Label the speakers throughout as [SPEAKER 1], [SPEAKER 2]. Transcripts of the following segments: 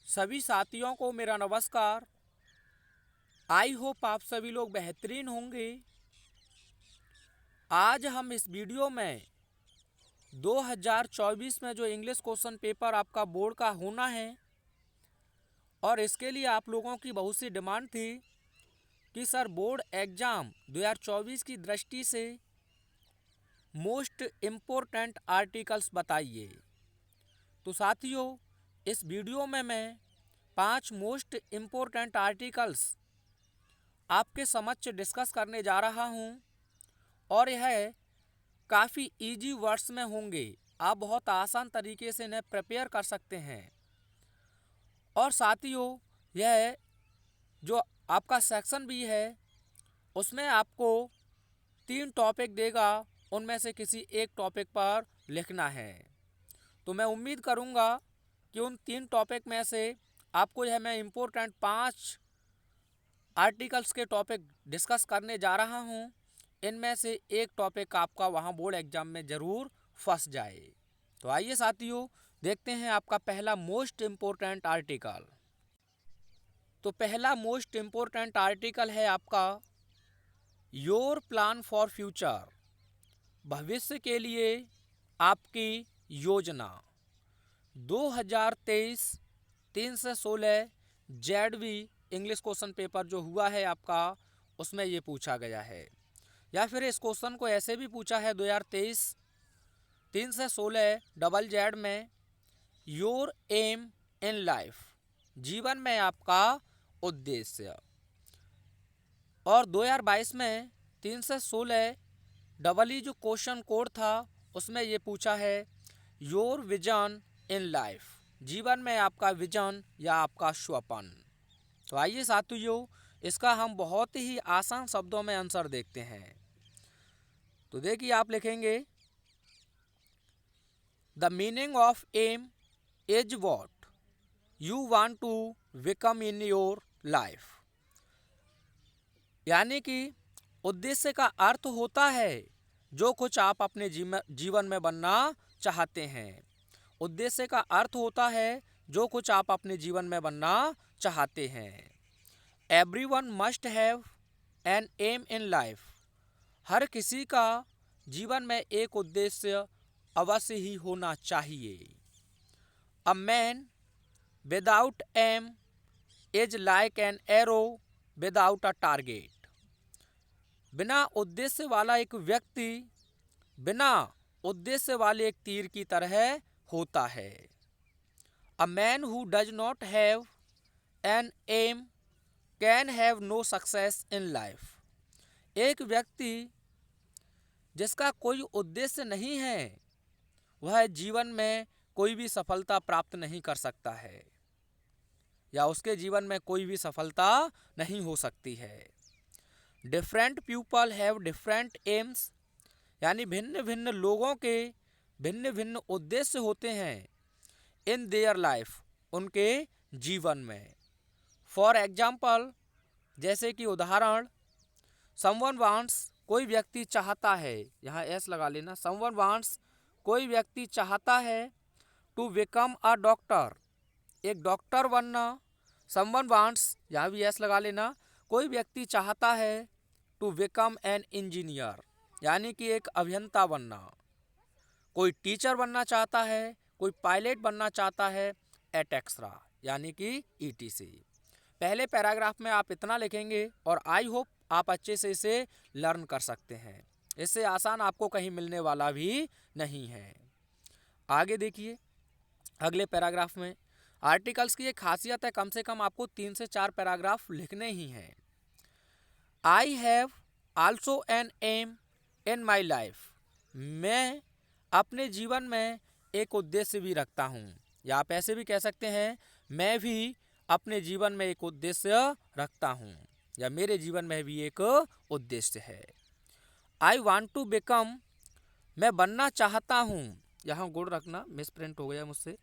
[SPEAKER 1] सभी साथियों को मेरा नमस्कार। आई होप आप सभी लोग बेहतरीन होंगे। आज हम इस वीडियो में 2024 में जो इंग्लिश क्वेश्चन पेपर आपका बोर्ड का होना है, और इसके लिए आप लोगों की बहुत सी डिमांड थी कि सर बोर्ड एग्ज़ाम 2024 की दृष्टि से मोस्ट इम्पोर्टेंट आर्टिकल्स बताइए। तो साथियों, इस वीडियो में मैं 5 मोस्ट इम्पोर्टेंट आर्टिकल्स आपके समक्ष डिस्कस करने जा रहा हूं, और यह काफ़ी इजी वर्ड्स में होंगे। आप बहुत आसान तरीके से इन्हें प्रिपेयर कर सकते हैं। और साथियों, यह जो आपका सेक्शन भी है उसमें आपको 3 टॉपिक देगा, उनमें से किसी एक टॉपिक पर लिखना है। तो मैं उम्मीद करूंगा कि उन 3 टॉपिक में से आपको यह मैं इम्पोर्टेंट 5 आर्टिकल्स के टॉपिक डिस्कस करने जा रहा हूं, इनमें से एक टॉपिक आपका वहां बोर्ड एग्जाम में ज़रूर फंस जाए। तो आइए साथियों, देखते हैं आपका पहला मोस्ट इम्पोर्टेंट आर्टिकल। तो पहला मोस्ट इम्पोर्टेंट आर्टिकल है आपका योर प्लान फॉर फ्यूचर, भविष्य के लिए आपकी योजना। 2023 3 से 16 जेडवी इंग्लिश क्वेश्चन पेपर जो हुआ है आपका, उसमें ये पूछा गया है। या फिर इस क्वेश्चन को ऐसे भी पूछा है 2023 3 से 16 डबल जेड में, योर एम इन लाइफ, जीवन में आपका उद्देश्य। और 2022 में 3 से 16 डबल ई जो क्वेश्चन कोड था, उसमें ये पूछा है योर विजन इन लाइफ, जीवन में आपका विजन या आपका स्वप्न। तो आइए साथियों, इसका हम बहुत ही आसान शब्दों में आंसर देखते हैं। तो देखिए, आप लिखेंगे the meaning of aim is what you want to become in your life. यानी कि उद्देश्य का अर्थ होता है जो कुछ आप अपने जीवन में बनना चाहते हैं। उद्देश्य का अर्थ होता है जो कुछ आप अपने जीवन में बनना चाहते हैं। Everyone must have an aim in life, हर किसी का जीवन में एक उद्देश्य अवश्य ही होना चाहिए। A man without aim is like an arrow without a target, बिना उद्देश्य वाला एक व्यक्ति बिना उद्देश्य वाले एक तीर की तरह होता है। A man who does not have an aim can have no success in life, एक व्यक्ति जिसका कोई उद्देश्य नहीं है, वह जीवन में कोई भी सफलता प्राप्त नहीं कर सकता है, या उसके जीवन में कोई भी सफलता नहीं हो सकती है। Different people have different AIIMS, यानी भिन्न भिन्न लोगों के भिन्न भिन्न उद्देश्य होते हैं इन देयर लाइफ, उनके जीवन में। फॉर एग्जाम्पल, जैसे कि उदाहरण, समवन वांट्स, कोई व्यक्ति चाहता है, यहाँ एस लगा लेना, समवन वांट्स, कोई व्यक्ति चाहता है, टू बिकम अ डॉक्टर, एक डॉक्टर बनना। समवन वांट्स, यहाँ भी एस लगा लेना, कोई व्यक्ति चाहता है टू बिकम एन इंजीनियर, यानी कि एक अभियंता बनना। कोई टीचर बनना चाहता है, कोई पायलट बनना चाहता है, एटेक्स्ट्रा, यानी कि ईटीसी। पहले पैराग्राफ में आप इतना लिखेंगे, और आई होप आप अच्छे से इसे लर्न कर सकते हैं। इससे आसान आपको कहीं मिलने वाला भी नहीं है। आगे देखिए, अगले पैराग्राफ में आर्टिकल्स की एक खासियत है, कम से कम आपको 3 से 4 पैराग्राफ लिखने ही हैं। I have also an aim in my life, मैं अपने जीवन में एक उद्देश्य भी रखता हूँ, या आप ऐसे भी कह सकते हैं मैं भी अपने जीवन में एक उद्देश्य रखता हूँ, या मेरे जीवन में भी एक उद्देश्य है। आई वॉन्ट टू बिकम, मैं बनना चाहता हूँ, यहाँ गुड रखना, मिस प्रिंट हो गया मुझसे।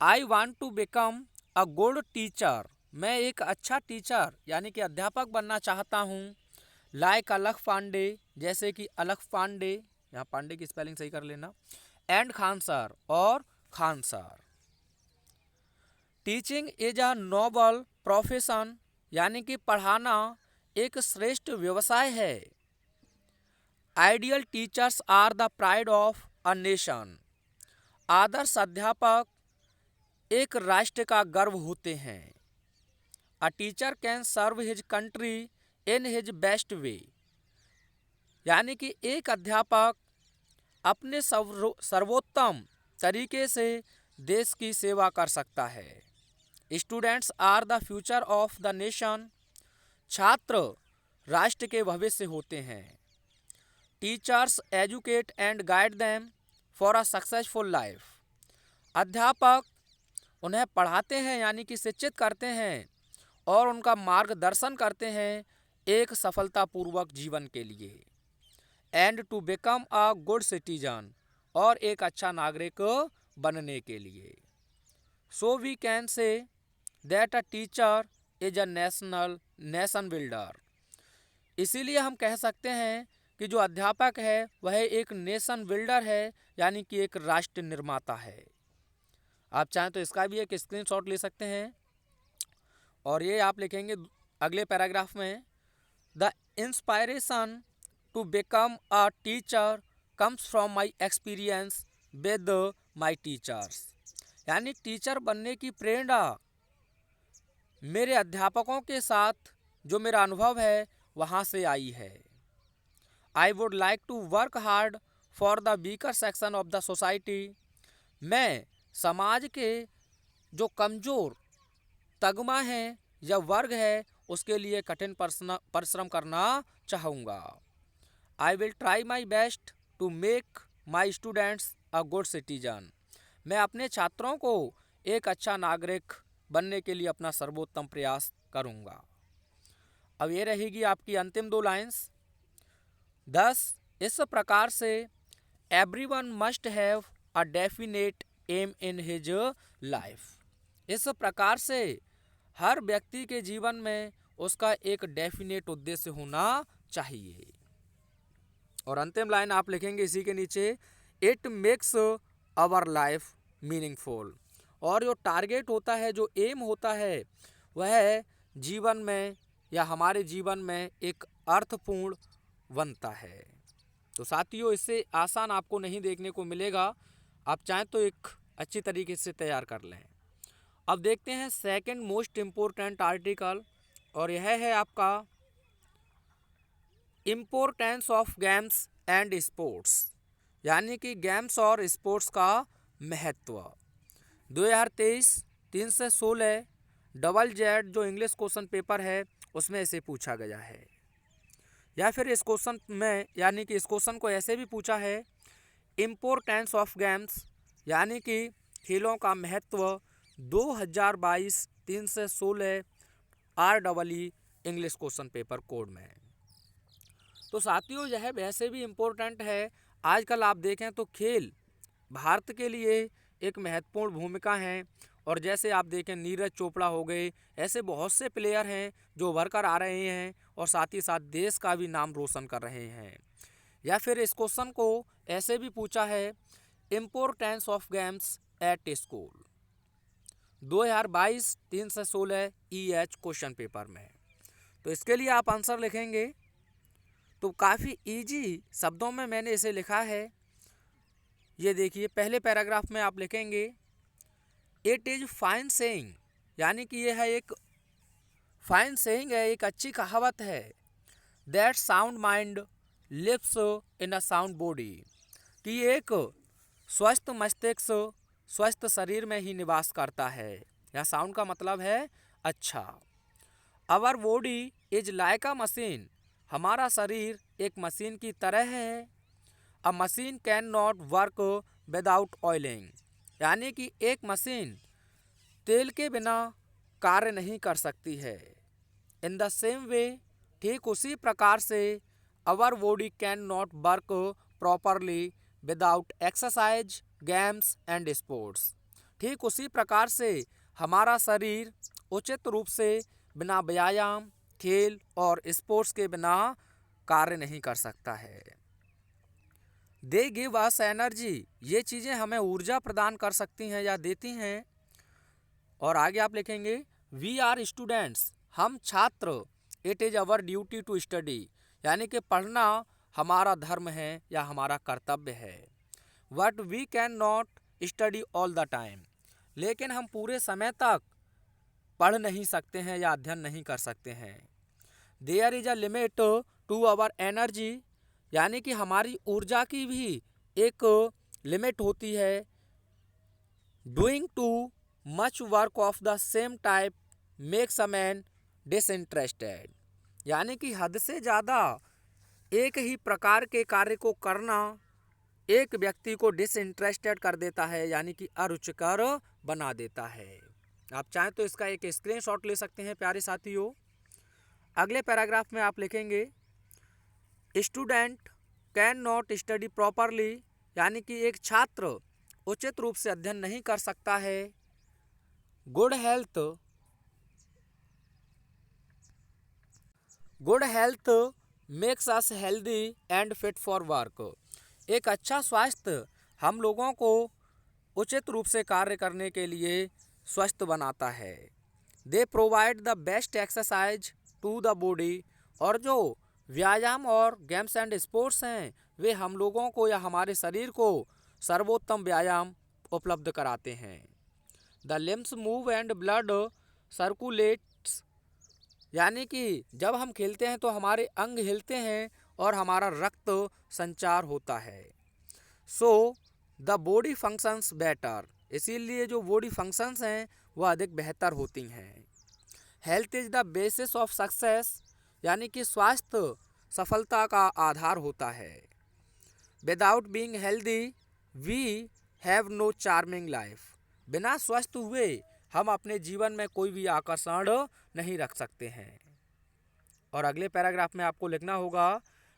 [SPEAKER 1] I want to become a good teacher, मैं एक अच्छा टीचर यानी कि अध्यापक बनना चाहता हूँ। लाइक अलख पांडे, जैसे कि अलख पांडे, यहाँ पांडे की स्पेलिंग सही कर लेना, एंड खान सर, और Khan sir. Teaching is a noble profession, यानी कि पढ़ाना एक श्रेष्ठ व्यवसाय है। Ideal teachers are the pride of a nation. आदर्श अध्यापक एक राष्ट्र का गर्व होते हैं। A teacher can serve his country in his best way, यानी कि एक अध्यापक अपने सर्वोत्तम तरीके से देश की सेवा कर सकता है। Students are the future of the nation. छात्र राष्ट्र के भविष्य होते हैं। Teachers educate and guide them for a successful life. अध्यापक उन्हें पढ़ाते हैं, यानी कि शिक्षित करते हैं और उनका मार्गदर्शन करते हैं एक सफलतापूर्वक जीवन के लिए। And to become a good citizen, और एक अच्छा नागरिक बनने के लिए। So we can say that a teacher is a nation builder. इसीलिए हम कह सकते हैं कि जो अध्यापक है वह एक नेशन बिल्डर है, यानी कि एक राष्ट्र निर्माता है। आप चाहें तो इसका भी एक स्क्रीनशॉट ले सकते हैं और ये आप लिखेंगे अगले पैराग्राफ में, the inspiration to become a teacher comes from my experience with my teachers. यानी टीचर बनने की प्रेरणा मेरे अध्यापकों के साथ जो मेरा अनुभव है वहाँ से आई है। I would like to work hard for the weaker section of the society. मैं समाज के जो कमज़ोर तगमा है या वर्ग है उसके लिए कठिन परिश्रम करना चाहूँगा। I will try my best to make my students a good citizen. मैं अपने छात्रों को एक अच्छा नागरिक बनने के लिए अपना सर्वोत्तम प्रयास करूँगा। अब ये रहेगी आपकी अंतिम 2 लाइन्स। 10 इस प्रकार से everyone must have a definite aim in his life. इस प्रकार से हर व्यक्ति के जीवन में उसका एक डेफिनेट उद्देश्य होना चाहिए। और अंतिम लाइन आप लिखेंगे इसी के नीचे, it makes our life meaningful. और जो टारगेट होता है, जो एम होता है, वह जीवन में या हमारे जीवन में एक अर्थपूर्ण बनता है। तो साथियों, इससे आसान आपको नहीं देखने को मिलेगा। आप चाहें तो एक अच्छी तरीके से तैयार कर लें। अब देखते हैं सेकंड मोस्ट इम्पोर्टेंट आर्टिकल, और यह है आपका importance of games and sports, यानी कि गेम्स और स्पोर्ट्स का महत्व। 2023 3 से 16 डबल जेड जो इंग्लिश क्वेश्चन पेपर है उसमें इसे पूछा गया है। या फिर इस क्वेश्चन में, यानी कि इस क्वेश्चन को ऐसे भी पूछा है, इम्पोर्टेंस ऑफ गेम्स, यानी कि खेलों का महत्व 2022 3 से 16 REE English question paper code में। तो साथियों, यह वैसे भी इम्पोर्टेंट है। आजकल आप देखें तो खेल भारत के लिए एक महत्वपूर्ण भूमिका है। और जैसे आप देखें नीरज चोपड़ा हो गए, ऐसे बहुत से प्लेयर हैं जो उभर कर आ रहे हैं और साथ ही साथ देश का भी नाम रोशन कर रहे हैं। या फिर इस क्वेश्चन को ऐसे भी पूछा है, importance of games at school, 2022 3 से 16 EH क्वेश्चन पेपर में। तो इसके लिए आप आंसर लिखेंगे तो काफ़ी इजी शब्दों में मैंने इसे लिखा है। ये देखिए, पहले पैराग्राफ में आप लिखेंगे, इट इज़ फाइन सेइंग, यानी कि यह है एक फाइन सेइंग है, एक अच्छी कहावत है, that sound mind lives in a sound body, कि एक स्वस्थ मस्तिष्क स्वस्थ शरीर में ही निवास करता है। यह साउंड का मतलब है अच्छा। Our body is like a machine, हमारा शरीर एक मशीन की तरह है। A machine can not work without oiling, यानी कि एक मशीन तेल के बिना कार्य नहीं कर सकती है। इन द सेम वे, ठीक उसी प्रकार से, our body can not work properly without exercise games and sports, ठीक उसी प्रकार से हमारा शरीर उचित रूप से बिना व्यायाम, खेल और स्पोर्ट्स के बिना कार्य नहीं कर सकता है। दे गिव अस एनर्जी, ये चीज़ें हमें ऊर्जा प्रदान कर सकती हैं या देती हैं। और आगे आप लिखेंगे वी आर स्टूडेंट्स, हम छात्र, it is our duty to study, यानी कि पढ़ना हमारा धर्म है या हमारा कर्तव्य है। But we can not study all the time, लेकिन हम पूरे समय तक पढ़ नहीं सकते हैं या अध्ययन नहीं कर सकते हैं। There is a limit to our energy, यानी कि हमारी ऊर्जा की भी एक लिमिट होती है। Doing too much work of the same type makes a man disinterested, यानी कि हद से ज़्यादा एक ही प्रकार के कार्य को करना एक व्यक्ति को डिसइंटरेस्टेड कर देता है, यानी कि अरुचिकर बना देता है। आप चाहें तो इसका एक स्क्रीनशॉट ले सकते हैं प्यारे साथियों। अगले पैराग्राफ में आप लिखेंगे student can not study properly, यानी कि एक छात्र उचित रूप से अध्ययन नहीं कर सकता है। Good health makes us healthy and fit for work, एक अच्छा स्वास्थ्य हम लोगों को उचित रूप से कार्य करने के लिए स्वस्थ बनाता है। They provide the best exercise to the body, और जो व्यायाम और गेम्स एंड स्पोर्ट्स हैं वे हम लोगों को या हमारे शरीर को सर्वोत्तम व्यायाम उपलब्ध कराते हैं। The limbs move and blood circulates, यानी कि जब हम खेलते हैं तो हमारे अंग हिलते हैं और हमारा रक्त संचार होता है। So the body functions better, इसीलिए जो बॉडी फंक्शंस हैं वह अधिक बेहतर होती हैं। Health is the basis of success, यानी कि स्वास्थ्य सफलता का आधार होता है। Without being healthy we have no charming life, बिना स्वस्थ हुए हम अपने जीवन में कोई भी आकर्षण नहीं रख सकते हैं। और अगले पैराग्राफ में आपको लिखना होगा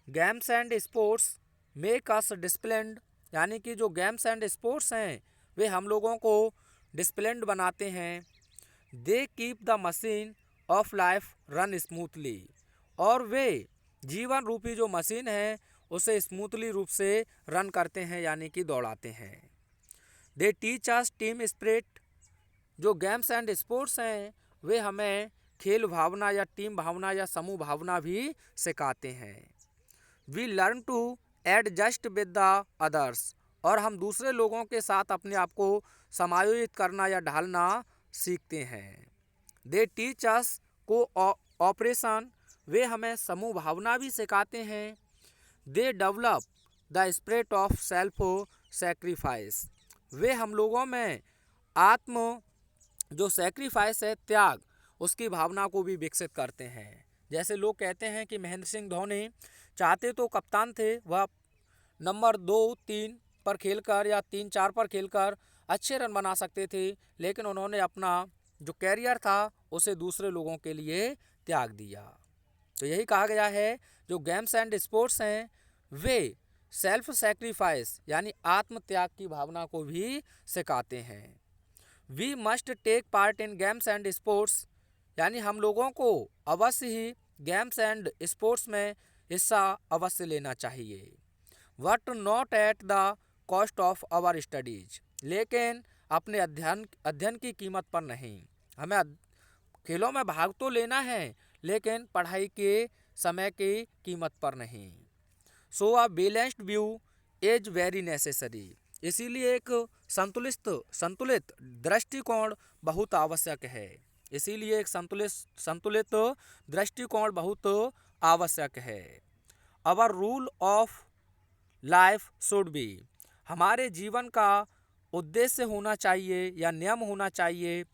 [SPEAKER 1] games and sports make us disciplined, यानी कि जो गेम्स एंड स्पोर्ट्स हैं वे हम लोगों को डिसिप्लिन्ड बनाते हैं। They keep the machine of life run smoothly, और वे जीवन रूपी जो मशीन है उसे स्मूथली रूप से रन करते हैं, यानी कि दौड़ाते हैं। They teach us team spirit, जो गेम्स एंड स्पोर्ट्स हैं वे हमें खेल भावना या टीम भावना या समूह भावना भी सिखाते हैं। We learn to adjust with the others, और हम दूसरे लोगों के साथ अपने आप को समायोजित करना या ढालना सीखते हैं। दे टीच अस को ऑपरेशन, वे हमें समूह भावना भी सिखाते हैं। They develop the spirit of self sacrifice, वे हम लोगों में आत्म जो सेक्रीफाइस है, त्याग, उसकी भावना को भी विकसित करते हैं। जैसे लोग कहते हैं कि महेंद्र सिंह धोनी चाहते तो कप्तान थे, वह नंबर 2-3 पर खेलकर या 3-4 पर खेलकर अच्छे रन बना सकते थे, लेकिन उन्होंने अपना जो कैरियर था उसे दूसरे लोगों के लिए त्याग दिया। तो यही कहा गया है जो गेम्स एंड स्पोर्ट्स हैं वे सेल्फ सेक्रीफाइस यानी आत्म त्याग की भावना को भी सिखाते हैं। We must take part in games and sports, यानी हम लोगों को अवश्य ही गेम्स एंड स्पोर्ट्स में हिस्सा अवश्य लेना चाहिए। But not at the cost of our studies, लेकिन अपने अध्ययन की कीमत पर नहीं। हमें खेलों में भाग तो लेना है लेकिन पढ़ाई के समय की कीमत पर नहीं। So a balanced view is very necessary, इसीलिए एक संतुलित दृष्टिकोण बहुत आवश्यक है। इसीलिए एक संतुलित दृष्टिकोण बहुत आवश्यक है। Our rule of life should be, हमारे जीवन का उद्देश्य होना चाहिए या नियम होना चाहिए।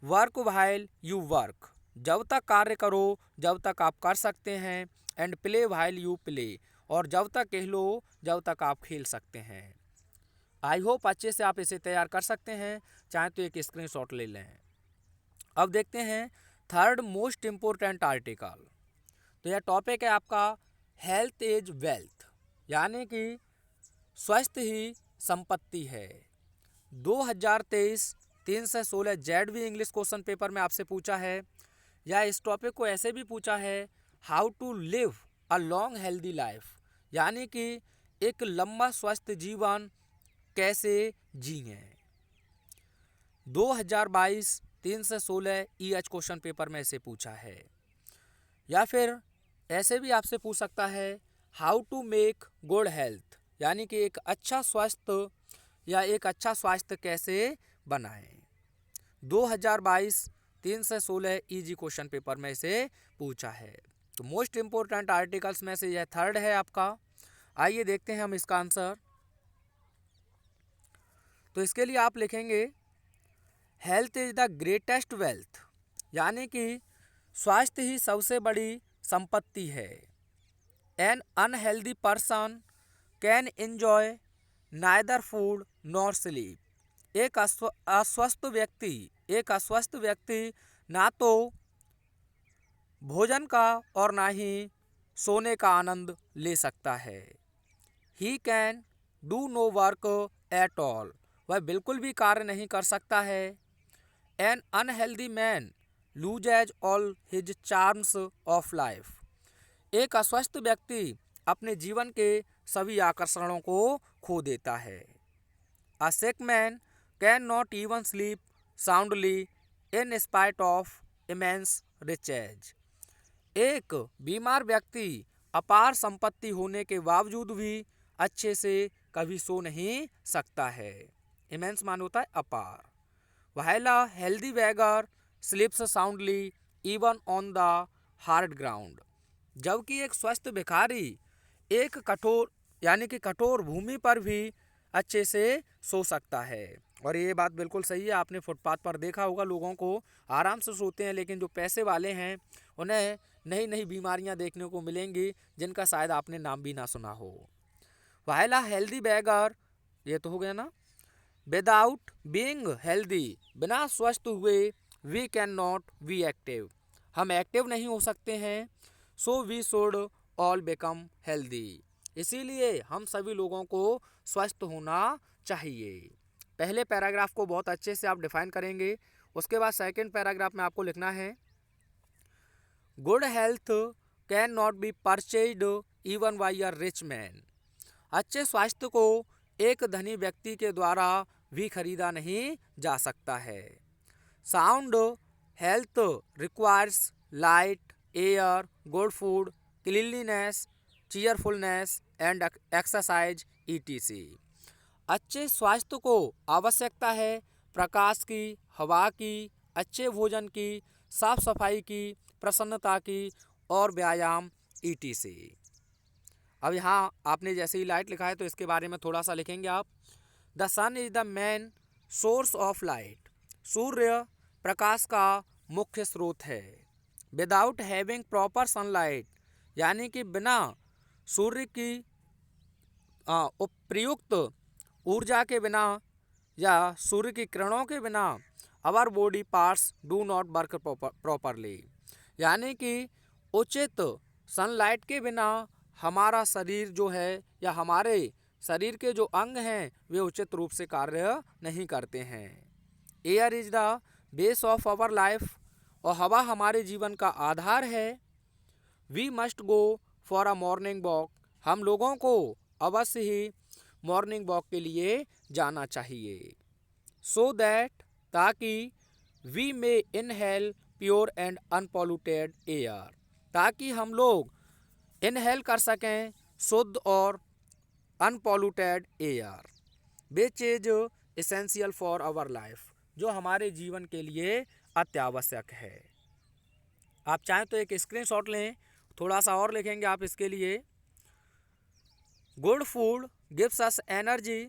[SPEAKER 1] वर्क व्हाइल यू वर्क, जब तक कार्य करो जब तक आप कर सकते हैं। And play while you play, और जब तक खेलो जब तक आप खेल सकते हैं। आई होप अच्छे से आप इसे तैयार कर सकते हैं, चाहे तो एक स्क्रीनशॉट ले लें। अब देखते हैं थर्ड मोस्ट इम्पोर्टेंट आर्टिकल। तो यह टॉपिक है आपका हेल्थ इज वेल्थ, यानी कि स्वास्थ्य ही संपत्ति है। 2023 3 से 16 जेडवी इंग्लिश क्वेश्चन पेपर में आपसे पूछा है, या इस टॉपिक को ऐसे भी पूछा है how to live a long healthy life, यानी कि एक लंबा स्वस्थ जीवन कैसे जिएं। 2022 3 से 16 EH क्वेश्चन पेपर में इसे पूछा है। या फिर ऐसे भी आपसे पूछ सकता है how to make good health, यानी कि एक अच्छा स्वास्थ्य या एक अच्छा स्वास्थ्य कैसे बनाएं। 2022 3 से 16 EG क्वेश्चन पेपर में इसे पूछा है। तो मोस्ट इम्पोर्टेंट आर्टिकल्स में से यह थर्ड है आपका। आइए देखते हैं हम इसका आंसर। तो इसके लिए आप लिखेंगे health is the greatest wealth, यानी कि स्वास्थ्य ही सबसे बड़ी संपत्ति है। An unhealthy person can enjoy neither food nor sleep. एक अस्वस्थ व्यक्ति ना तो भोजन का और ना ही सोने का आनंद ले सकता है। He can do no work at all, वह बिल्कुल भी कार्य नहीं कर सकता है। An unhealthy man loses all his charms of life. एक अस्वस्थ व्यक्ति अपने जीवन के सभी आकर्षणों को खो देता है। A sick man can not even sleep soundly in spite of immense riches. एक बीमार व्यक्ति अपार संपत्ति होने के बावजूद भी अच्छे से कभी सो नहीं सकता है। इमेंस मान होता है अपार। While a healthy beggar sleeps soundly even on the hard ground. जबकि एक स्वस्थ भिखारी एक कठोर यानी कि कठोर भूमि पर भी अच्छे से सो सकता है। और ये बात बिल्कुल सही है। आपने फुटपाथ पर देखा होगा लोगों को आराम से सोते हैं, लेकिन जो पैसे वाले हैं उन्हें नई नई बीमारियां देखने को मिलेंगी जिनका शायद आपने नाम भी ना सुना हो। व्हाइल अ हेल्दी बैगर, ये तो हो गया ना। विदाउट बीइंग हेल्दी, बिना स्वस्थ हुए we can not be active, हम एक्टिव नहीं हो सकते हैं। So we should all become healthy, इसीलिए हम सभी लोगों को स्वस्थ होना चाहिए। पहले पैराग्राफ को बहुत अच्छे से आप डिफाइन करेंगे। उसके बाद सेकंड पैराग्राफ में आपको लिखना है good health can not B purchased even bye a rich man. अच्छे स्वास्थ्य को एक धनी व्यक्ति के द्वारा भी खरीदा नहीं जा सकता है। Sound health requires light air, good food, cleanliness, cheerfulness and exercise ETC। अच्छे स्वास्थ्य को आवश्यकता है प्रकाश की, हवा की, अच्छे भोजन की, साफ सफाई की, प्रसन्नता की और व्यायाम ETC। अब यहाँ आपने जैसे ही लाइट लिखा है तो इसके बारे में थोड़ा सा लिखेंगे आप। The sun is the main source of light, सूर्य प्रकाश का मुख्य स्रोत है। विदाउट हैविंग प्रॉपर सनलाइट, यानी कि बिना सूर्य की उपयुक्त ऊर्जा के बिना या सूर्य की किरणों के बिना our body parts do not work properly, यानी कि उचित सनलाइट के बिना हमारा शरीर जो है या हमारे शरीर के जो अंग हैं वे उचित रूप से कार्य नहीं करते हैं। Air is the base of our life, और हवा हमारे जीवन का आधार है। We must go for a morning walk, हम लोगों को अवश्य ही मॉर्निंग वॉक के लिए जाना चाहिए। सो दैट, ताकि we may inhale pure and unpolluted air, ताकि हम लोग इनहेल कर सकें शुद्ध और unpolluted air, which is essential for our life, जो हमारे जीवन के लिए अत्यावश्यक है। आप चाहें तो एक स्क्रीनशॉट लें, थोड़ा सा और लिखेंगे आप इसके लिए। Good food gives us energy,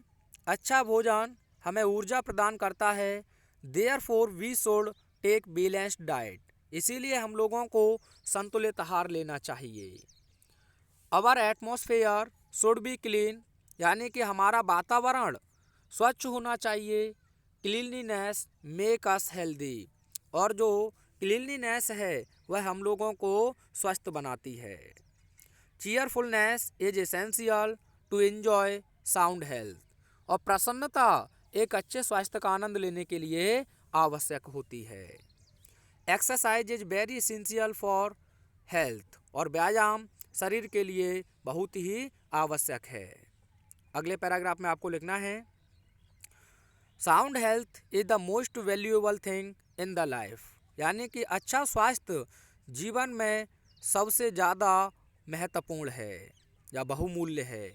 [SPEAKER 1] अच्छा भोजन हमें ऊर्जा प्रदान करता है। Therefore we should take balanced diet, इसीलिए हम लोगों को संतुलित आहार लेना चाहिए। Our atmosphere should be clean, यानी कि हमारा वातावरण स्वच्छ होना चाहिए। क्लीनलीनेस मेक अस हेल्दी, और जो क्लीनलीनेस है वह हम लोगों को स्वस्थ बनाती है। Cheerfulness is essential to enjoy sound health, और प्रसन्नता एक अच्छे स्वास्थ्य का आनंद लेने के लिए आवश्यक होती है। Exercise is very essential for health, और व्यायाम शरीर के लिए बहुत ही आवश्यक है। अगले पैराग्राफ में आपको लिखना है sound health is the most valuable thing in the life, यानी कि अच्छा स्वास्थ्य जीवन में सबसे ज़्यादा महत्वपूर्ण है या बहुमूल्य है।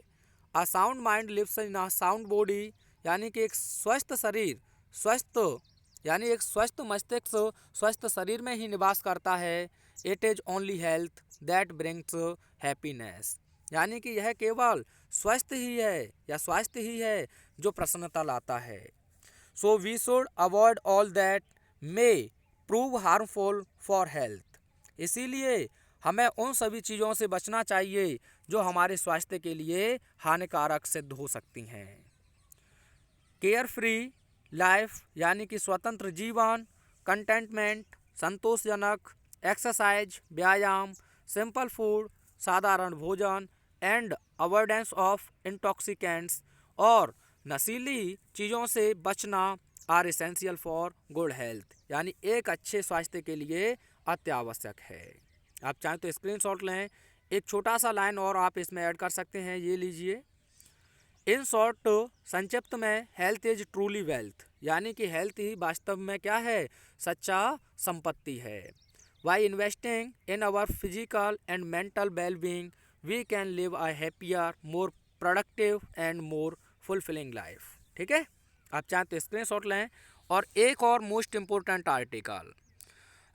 [SPEAKER 1] A sound mind lives in a sound body, यानी कि एक स्वस्थ शरीर स्वस्थ यानी एक स्वस्थ मस्तिष्क स्वस्थ शरीर में ही निवास करता है। It is only health that brings happiness, यानी कि यह केवल स्वस्थ ही है या स्वास्थ्य ही है जो प्रसन्नता लाता है। So we should avoid all that may prove harmful for health, इसीलिए हमें उन सभी चीज़ों से बचना चाहिए जो हमारे स्वास्थ्य के लिए हानिकारक सिद्ध हो सकती हैं। केयर फ्री लाइफ, यानी कि स्वतंत्र जीवन, कंटेंटमेंट संतोषजनक, एक्सरसाइज व्यायाम, सिंपल फूड साधारण भोजन, एंड अवॉइडेंस ऑफ इंटॉक्सिकेंट्स और नशीली चीज़ों से बचना are essential for good health, यानी एक अच्छे स्वास्थ्य के लिए अत्यावश्यक है। आप चाहें तो स्क्रीनशॉट लें, एक छोटा सा लाइन और आप इसमें ऐड कर सकते हैं, ये लीजिए। इन शॉर्ट, संक्षिप्त में, हेल्थ इज ट्रूली वेल्थ, यानी कि हेल्थ ही वास्तव में क्या है, सच्चा संपत्ति है। By investing in our physical and mental wellbeing we can live a happier, more productive and more fulfilling life. ठीक है, आप चाहें तो स्क्रीनशॉट लें। और एक और most important article,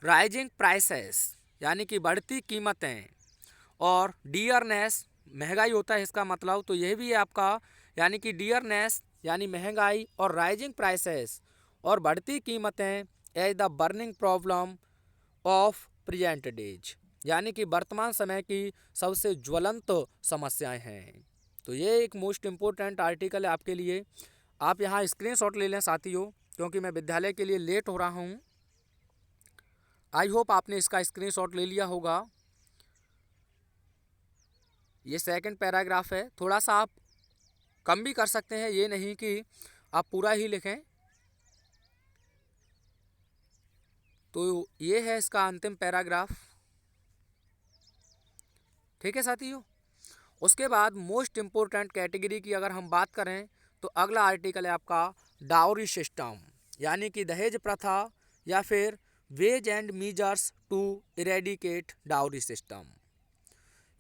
[SPEAKER 1] rising prices, यानी कि बढ़ती कीमतें, और डियरनेस, महंगाई होता है इसका मतलब, तो यह भी है आपका, यानी कि डियरनेस यानी महंगाई और राइजिंग प्राइसेस और बढ़ती कीमतें as the burning problem of present days, यानी कि वर्तमान समय की सबसे ज्वलंत समस्याएं हैं। तो ये एक मोस्ट इम्पोर्टेंट आर्टिकल है आपके लिए। आप यहाँ स्क्रीनशॉट ले लें साथियों, क्योंकि मैं विद्यालय के लिए लेट हो रहा हूँ। आई होप आपने इसका स्क्रीनशॉट ले लिया होगा। ये सेकंड पैराग्राफ है, थोड़ा सा आप कम भी कर सकते हैं, ये नहीं कि आप पूरा ही लिखें। तो ये है इसका अंतिम पैराग्राफ। ठीक है साथियों, उसके बाद मोस्ट इम्पोर्टेंट कैटेगरी की अगर हम बात करें तो अगला आर्टिकल है आपका डाउरी सिस्टम, यानी कि दहेज प्रथा या फिर ways and measures to eradicate dowry system,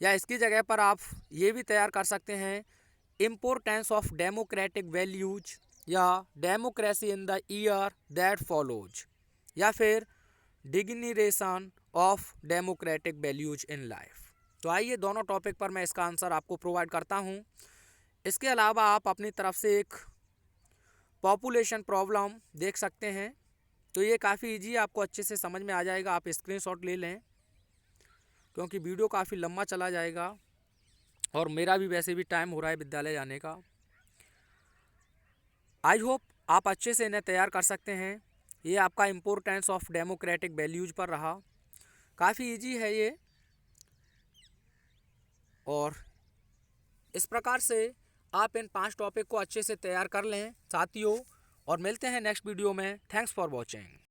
[SPEAKER 1] या इसकी जगह पर आप ये भी तैयार कर सकते हैं, इम्पोर्टेंस ऑफ डेमोक्रेटिक वैल्यूज या democracy in the year that follows, या फिर degeneration of democratic values in life. तो आइए दोनों टॉपिक पर मैं इसका आंसर आपको प्रोवाइड करता हूँ। इसके अलावा आप अपनी तरफ से एक पॉपुलेशन प्रॉब्लम देख सकते हैं, तो ये काफ़ी इजी, आपको अच्छे से समझ में आ जाएगा। आप स्क्रीनशॉट ले लें, क्योंकि वीडियो काफ़ी लंबा चला जाएगा और मेरा भी वैसे भी टाइम हो रहा है विद्यालय जाने का। आई होप आप अच्छे से इन्हें तैयार कर सकते हैं। ये आपका इम्पोर्टेंस ऑफ डेमोक्रेटिक वैल्यूज पर रहा, काफ़ी इजी है ये। और इस प्रकार से आप इन 5 टॉपिक को अच्छे से तैयार कर लें साथियों, और मिलते हैं नेक्स्ट वीडियो में। Thanks for watching.